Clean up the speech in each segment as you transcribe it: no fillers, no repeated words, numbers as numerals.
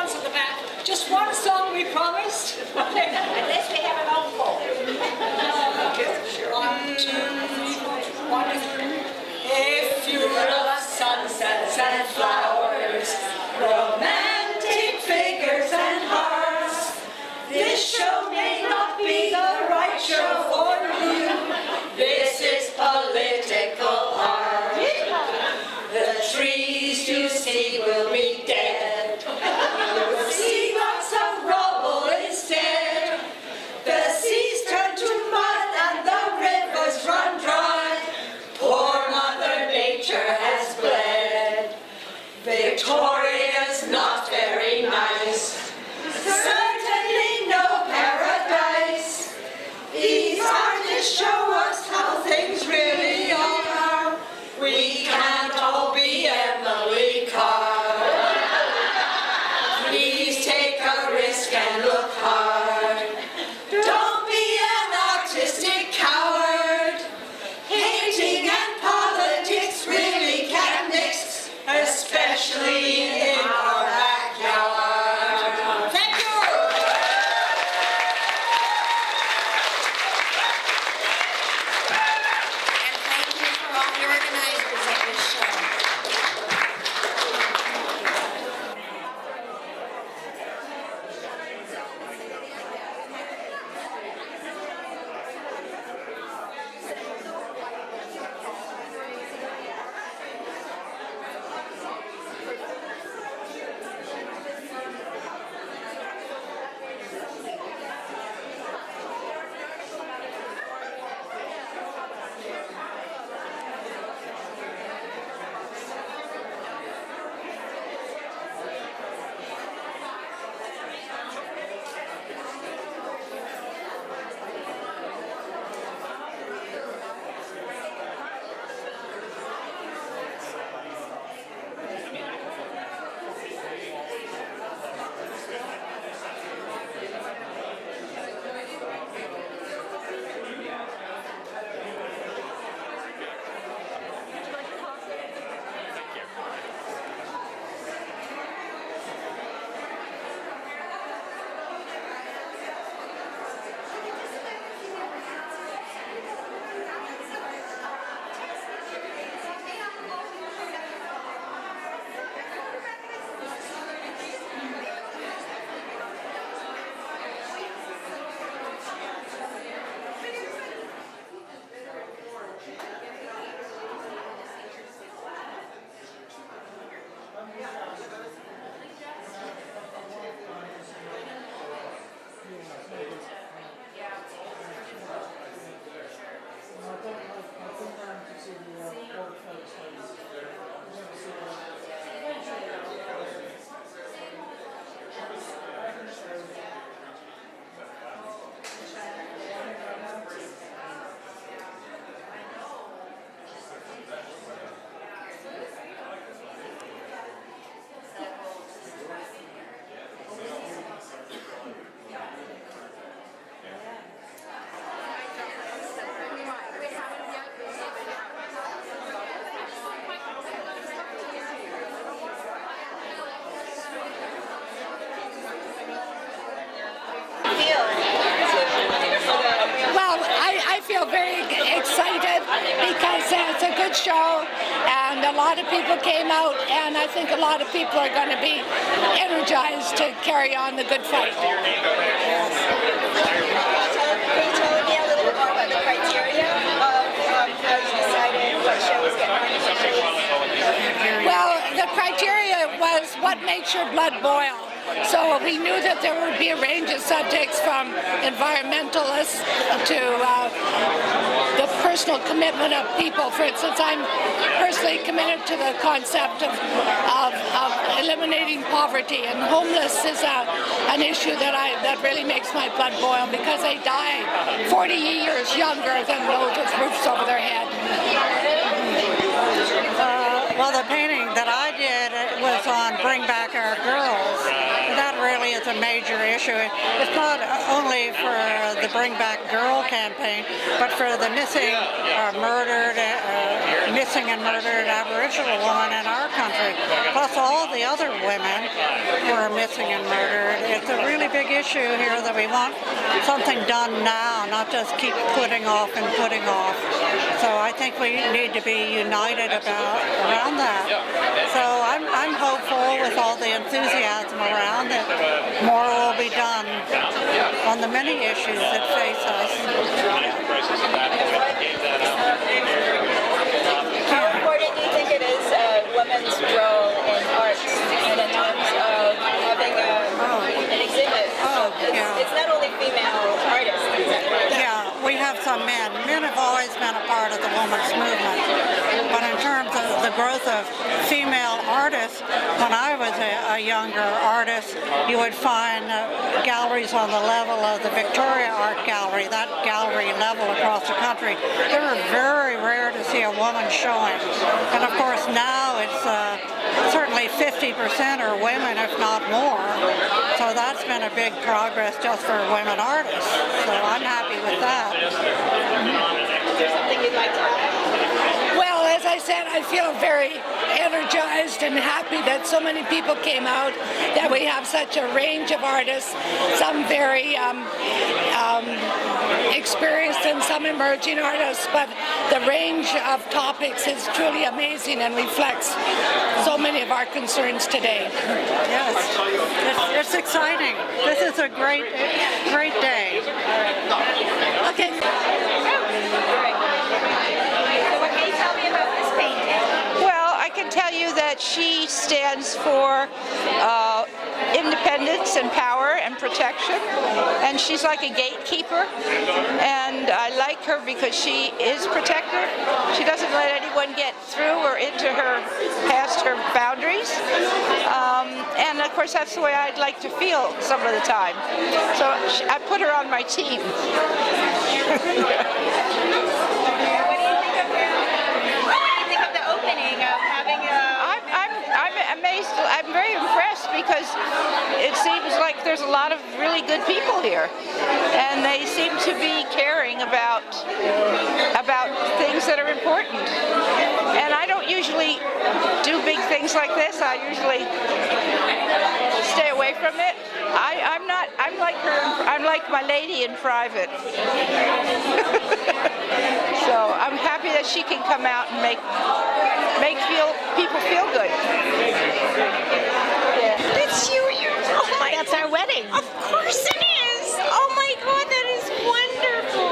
ones at the back. Just one song we promised. Unless we have an encore. One, two, three, 1, 2, 3. If you love sunsets and flowers, romantic figures and hearts, this show may not be the right show for you. This is political art. The trees you see will be dead. You will see lots of rubble instead. The seas turn to mud and the rivers run dry. Poor Mother Nature has bled. Victoria's not very nice. Certainly no paradise. These artists show us how things really are. We can't all be Emily Carr. Please take a risk and look hard. Don't be an artistic coward. Painting and politics really can mix, especially in our backyard. Thank you. And thank you for all the organizers of this show. Well, I feel very excited because it's a good show and a lot of people came out, and I think a lot of people are going to be energized to carry on the good fight. Can you tell me a little bit more about the criteria of how you decided what shows get nominated? Well, the criteria was what makes your blood boil. So we knew that there would be a range of subjects from environmentalists to the personal commitment of people. For instance, I'm personally committed to the concept of eliminating poverty, and homeless is an issue that really makes my blood boil because they die 40 years younger than those with roofs over their head. Well, the painting that I did was on Bring Back Our Girls. That really is a major issue. It's not only for the Bring Back Girl campaign, but for the missing and murdered Aboriginal woman in our country, plus all the other women who are missing and murdered. It's a really big issue here that we want something done now, not just keep putting off and putting off. So I think we need to be united around that. So I'm hopeful with all the enthusiasm around that more will be done on the many issues that face us. How important do you think it is women's role in arts and in terms of having an exhibit? It's not only female artists. Yeah, we have some men. Men have always been a part of the women's movement. But in terms of the growth of female artists, when I was a younger artist, you would find galleries on the level of the Victoria Art Gallery, that gallery level across the country. They were very rare to see a woman showing. And of course now it's certainly 50% are women, if not more. So that's been a big progress just for women artists. So I'm happy with that. Is there something you'd like to add? Well, as I said, I feel very energized and happy that so many people came out, that we have such a range of artists, some very experienced and some emerging artists, but the range of topics is truly amazing and reflects so many of our concerns today. Yes, it's exciting. This is a great day. Okay. What can you tell me about this painting? Well, I can tell you that she stands for independence and power and protection, and she's like a gatekeeper, and I like her because she is protective. She doesn't let anyone get through or into her, past her boundaries, and of course that's the way I'd like to feel some of the time. So I put her on my team. What do you think of the opening of having I'm amazed. I'm very impressed because it seems like there's a lot of really good people here, and they seem to be caring about things that are important. And I don't usually do big things like this. I usually stay away from it. I'm not. I'm like her. I'm like my lady in private. So I'm happy that she can come out and make people feel good. Yeah. That's you. Oh my! That's our wedding. Of course it is. Oh my God, that is wonderful.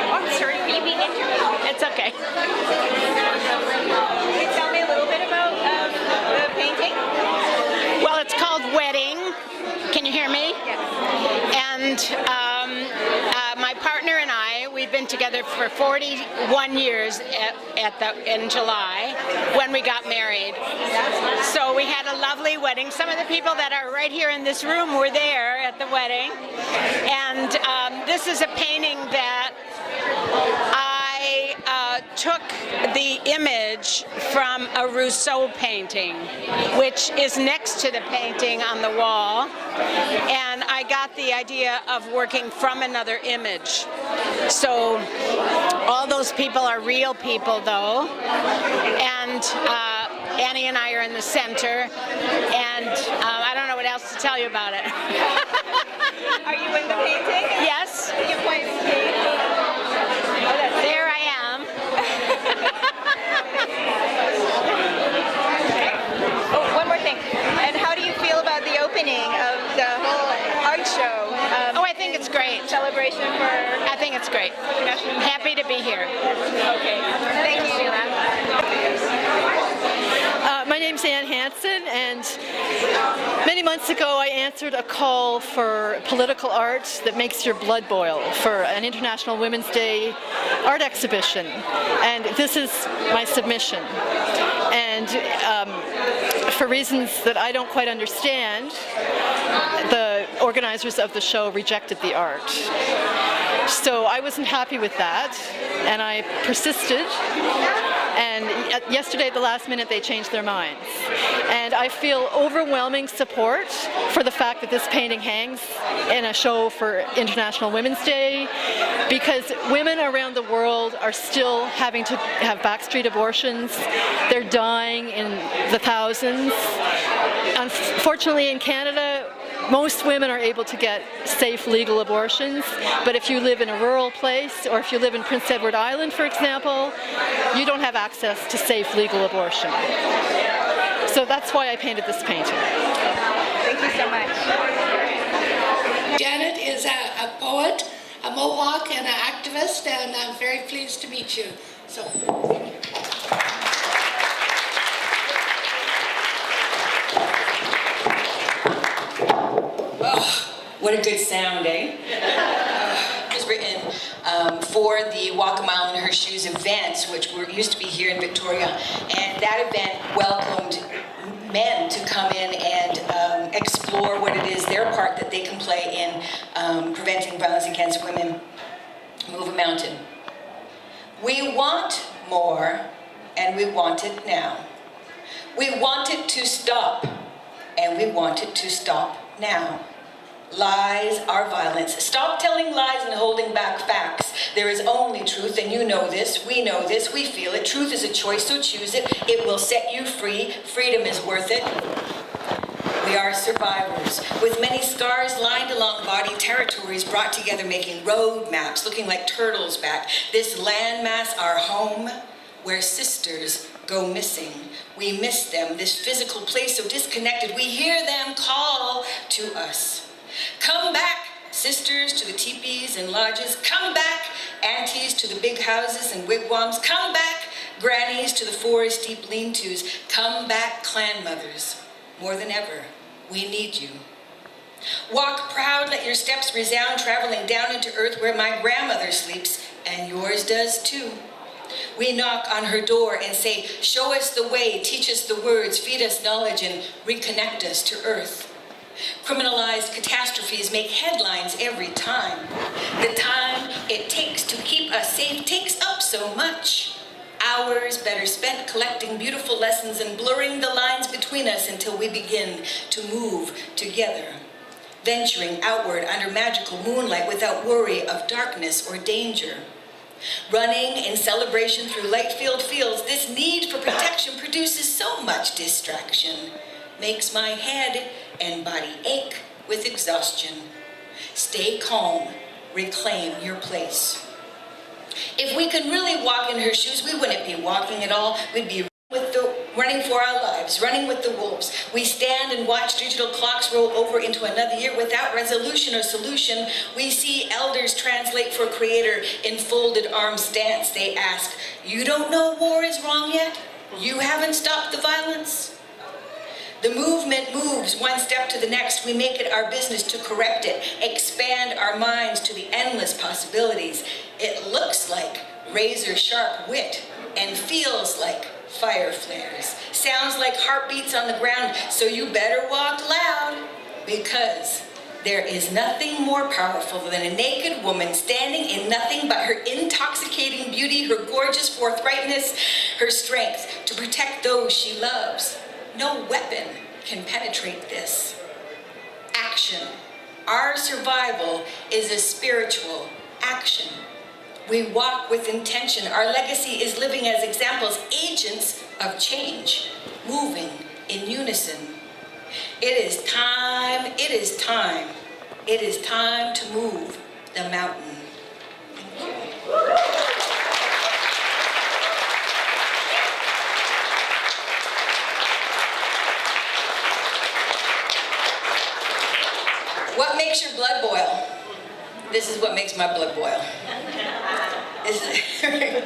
Oh, I'm sorry, are you being interviewed? It's okay. Can you tell me a little bit about the painting? Well, it's called Wedding. Can you hear me? Yes. And my partner and I, we've been together for 41 years in July when we got married. So we had a lovely wedding. Some of the people that are right here in this room were there at the wedding. And this is a painting that I took the image from a Rousseau painting, which is next to the painting on the wall, and I got the idea of working from another image. So all those people are real people, though, and Annie and I are in the center, and I don't know what else to tell you about it. Are you in the painting? Yes. Can you point to me? There I am. Oh, one more thing. And how do you feel about the opening of the whole art show? Oh, I think it's great. Celebration for I think it's great. I'm happy to be here. Okay. Thank you. My name's Hansen, and many months ago I answered a call for political art that makes your blood boil for an International Women's Day art exhibition, and this is my submission. And for reasons that I don't quite understand, the organizers of the show rejected the art. So I wasn't happy with that, and I persisted. And yesterday at the last minute they changed their minds. And I feel overwhelming support for the fact that this painting hangs in a show for International Women's Day, because women around the world are still having to have backstreet abortions. They're dying in the thousands. Unfortunately, in Canada, most women are able to get safe legal abortions, but if you live in a rural place, or if you live in Prince Edward Island, for example, you don't have access to safe legal abortion. So that's why I painted this painting. Thank you so much. Janet is a poet, a Mohawk, and an activist, and I'm very pleased to meet you. So. Oh, what a good sound, eh? It was written for the Walk a Mile in Her Shoes event, which used to be here in Victoria, and that event welcomed men to come in and explore what it is, their part that they can play in preventing violence against women. Move a mountain. We want more, and we want it now. We want it to stop, and we want it to stop now. Lies are violence. Stop telling lies and holding back facts. There is only truth, and you know this, we feel it. Truth is a choice, so choose it. It will set you free. Freedom is worth it. We are survivors, with many scars lined along body, territories brought together, making road maps, looking like turtles back. This landmass, our home, where sisters go missing. We miss them, this physical place so disconnected. We hear them call to us. Come back, sisters, to the teepees and lodges. Come back, aunties, to the big houses and wigwams. Come back, grannies, to the forest deep lean-tos. Come back, clan mothers. More than ever, we need you. Walk proud, let your steps resound, traveling down into earth where my grandmother sleeps, and yours does too. We knock on her door and say, show us the way, teach us the words, feed us knowledge, and reconnect us to earth. Criminalized catastrophes make headlines every time. The time it takes to keep us safe takes up so much. Hours better spent collecting beautiful lessons and blurring the lines between us until we begin to move together. Venturing outward under magical moonlight without worry of darkness or danger. Running in celebration through light-filled fields, this need for protection produces so much distraction. Makes my head and body ache with exhaustion. Stay calm, reclaim your place. If we could really walk in her shoes, we wouldn't be walking at all. We'd be running for our lives, running with the wolves. We stand and watch digital clocks roll over into another year without resolution or solution. We see elders translate for Creator in folded arm stance. They ask, you don't know war is wrong yet? You haven't stopped the violence? The movement moves one step to the next. We make it our business to correct it, expand our minds to the endless possibilities. It looks like razor-sharp wit and feels like fire flares. Sounds like heartbeats on the ground, so you better walk loud, because there is nothing more powerful than a naked woman standing in nothing but her intoxicating beauty, her gorgeous forthrightness, her strength to protect those she loves. No weapon can penetrate this. Action. Our survival is a spiritual action. We walk with intention. Our legacy is living as examples, agents of change, moving in unison. It is time, it is time, it is time to move the mountain. What makes your blood boil? This is what makes my blood boil. This is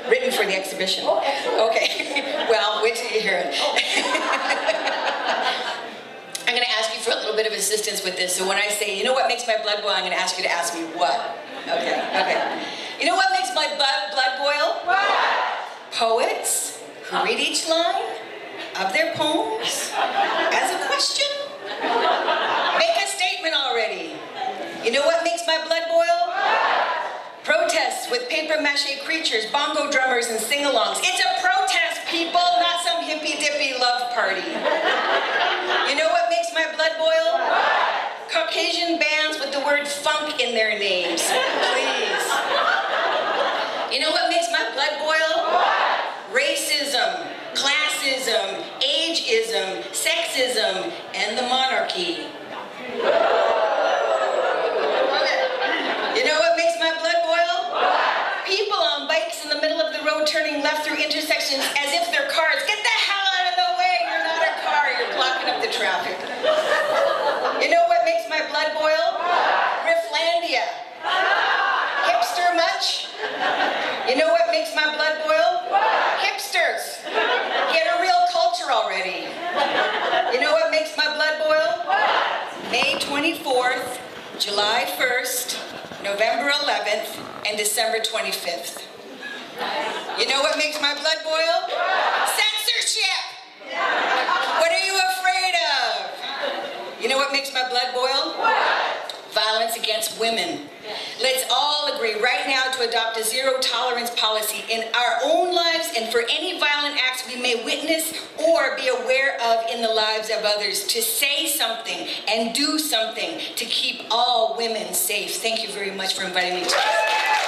written for the exhibition. Okay, well, wait till you hear it. I'm going to ask you for a little bit of assistance with this. So when I say, you know what makes my blood boil, I'm going to ask you to ask me what. Okay. You know what makes my blood boil? What? Poets who read each line of their poems as a question. Make a statement already. You know what makes my blood boil? What? Protests with paper mache creatures, bongo drummers, and sing-alongs. It's a protest, people, not some hippy-dippy love party. You know what makes my blood boil? What? Caucasian bands with the word funk in their names. Please. You know what makes my blood boil? What? Racism, classism, ageism, sexism, and the patriarchy. You know what makes my blood boil? People on bikes in the middle of the road turning left through intersections as if they're cars. Get the hell out of the way, you're not a car, you're blocking up the traffic. You know what makes my blood boil? Rifflandia. Hipster much? You know what makes my blood boil? Hipsters. Get a real culture already. You know what makes my blood boil? May 24th, July 1st, November 11th, and December 25th. You know what makes my blood boil? Censorship! What are you afraid of? You know what makes my blood boil? Violence against women. Let's all agree right now to adopt a zero-tolerance policy in our own lives and for any violent acts we may witness or be aware of in the lives of others, to say something and do something to keep all women safe. Thank you very much for inviting me to this.